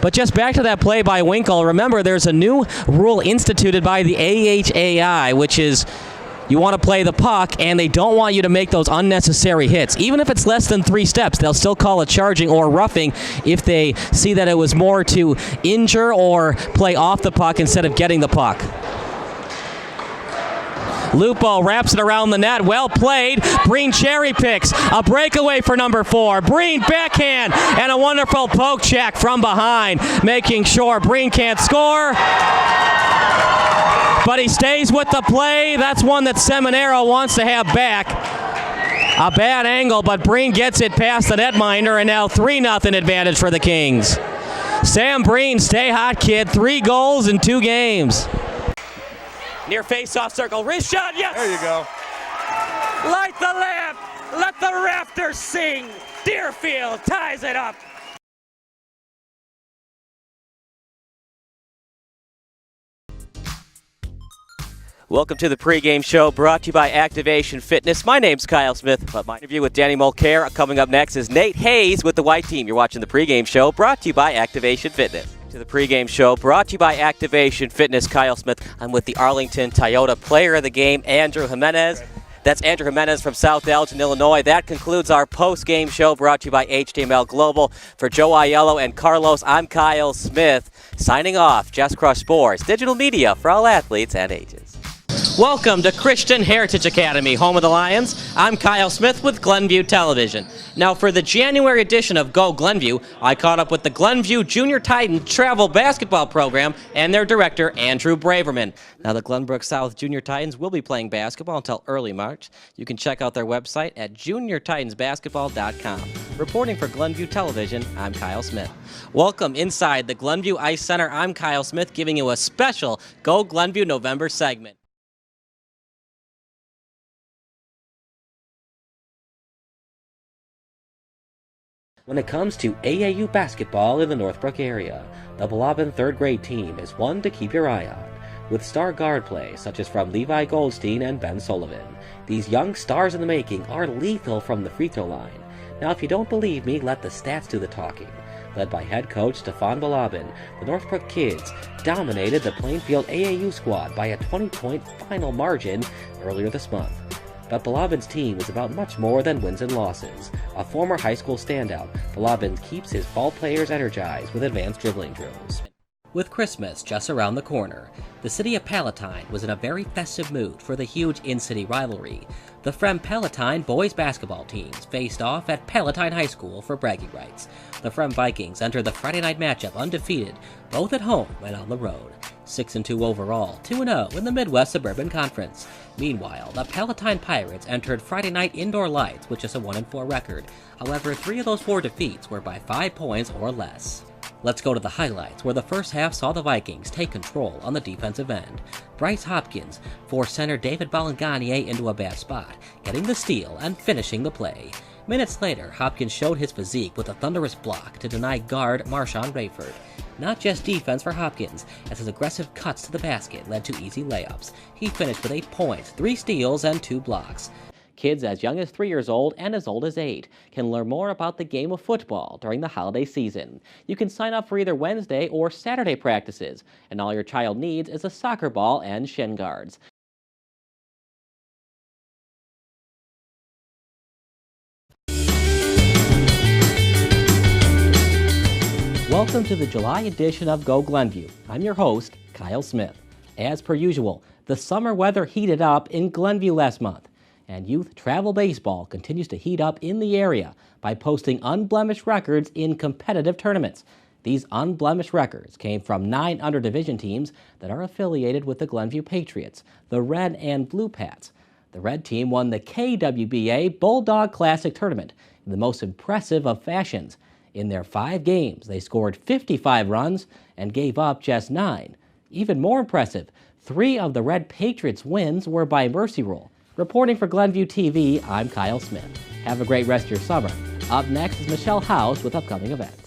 But just back to that play by Winkle, remember there's a new rule instituted by the AHAI, which is you want to play the puck, and they don't want you to make those unnecessary hits. Even if it's less than 3 steps, they'll still call it charging or roughing if they see that it was more to injure or play off the puck instead of getting the puck. Lupo wraps it around the net. Well played. Breen cherry picks. A breakaway for number 4. Breen backhand and a wonderful poke check from behind, making sure Breen can't score. But he stays with the play. That's one that Seminaro wants to have back. A bad angle, but Breen gets it past the netminder, and now 3-0 advantage for the Kings. Sam Breen, stay hot, kid. 3 goals in 2 games. Near face-off circle, wrist shot, yes! There you go. Light the lamp, let the rafters sing. Deerfield ties it up. Welcome to the pregame show brought to you by Activation Fitness. My name's Kyle Smith, but my interview with Danny Mulcair coming up next is Nate Hayes with the White Team. You're watching the pregame show brought to you by Activation Fitness. To the pregame show brought to you by Activation Fitness. Kyle Smith. I'm with the Arlington Toyota player of the game, Andrew Jimenez. That's Andrew Jimenez from South Elgin, Illinois. That concludes our post-game show brought to you by HTML Global. For Joe Aiello and Carlos, I'm Kyle Smith. Signing off, Just Crush Sports, digital media for all athletes and ages. Welcome to Christian Heritage Academy, home of the Lions. I'm Kyle Smith with Glenview Television. Now, for the January edition of Go Glenview, I caught up with the Glenview Junior Titans travel basketball program and their director, Andrew Braverman. Now, the Glenbrook South Junior Titans will be playing basketball until early March. You can check out their website at juniortitansbasketball.com. Reporting for Glenview Television, I'm Kyle Smith. Welcome inside the Glenview Ice Center. I'm Kyle Smith, giving you a special Go Glenview November segment. When it comes to AAU basketball in the Northbrook area, the Balaban 3rd grade team is one to keep your eye on. With star guard play such as from Levi Goldstein and Ben Sullivan, these young stars in the making are lethal from the free throw line. Now, if you don't believe me, let the stats do the talking. Led by head coach Stefan Balaban, the Northbrook Kids dominated the Plainfield AAU squad by a 20-point final margin earlier this month. But Balaban's team is about much more than wins and losses. A former high school standout, Balaban keeps his ball players energized with advanced dribbling drills. With Christmas just around the corner, the city of Palatine was in a very festive mood for the huge in-city rivalry. The Frem Palatine boys basketball teams faced off at Palatine High School for bragging rights. The Frem Vikings entered the Friday night matchup undefeated, both at home and on the road. 6-2 overall, 2-0 in the Midwest Suburban Conference. Meanwhile, the Palatine Pirates entered Friday night indoor lights with just a 1-4 record. However, 3 of those 4 defeats were by 5 points or less. Let's go to the highlights, where the first half saw the Vikings take control on the defensive end. Bryce Hopkins forced center David Balanganier into a bad spot, getting the steal and finishing the play. Minutes later, Hopkins showed his physique with a thunderous block to deny guard Marshawn Rayford. Not just defense for Hopkins, as his aggressive cuts to the basket led to easy layups. He finished with 8 points, 3 steals, and 2 blocks. Kids as young as 3 years old and as old as 8 can learn more about the game of football during the holiday season. You can sign up for either Wednesday or Saturday practices, and all your child needs is a soccer ball and shin guards. Welcome to the July edition of Go Glenview. I'm your host, Kyle Smith. As per usual, the summer weather heated up in Glenview last month, and youth travel baseball continues to heat up in the area by posting unblemished records in competitive tournaments. These unblemished records came from 9 under-division teams that are affiliated with the Glenview Patriots, the Red and Blue Pats. The Red team won the KWBA Bulldog Classic Tournament in the most impressive of fashions. In their 5 games, they scored 55 runs and gave up just 9. Even more impressive, 3 of the Red Patriots' wins were by mercy rule. Reporting for Glenview TV, I'm Kyle Smith. Have a great rest of your summer. Up next is Michelle House with upcoming events.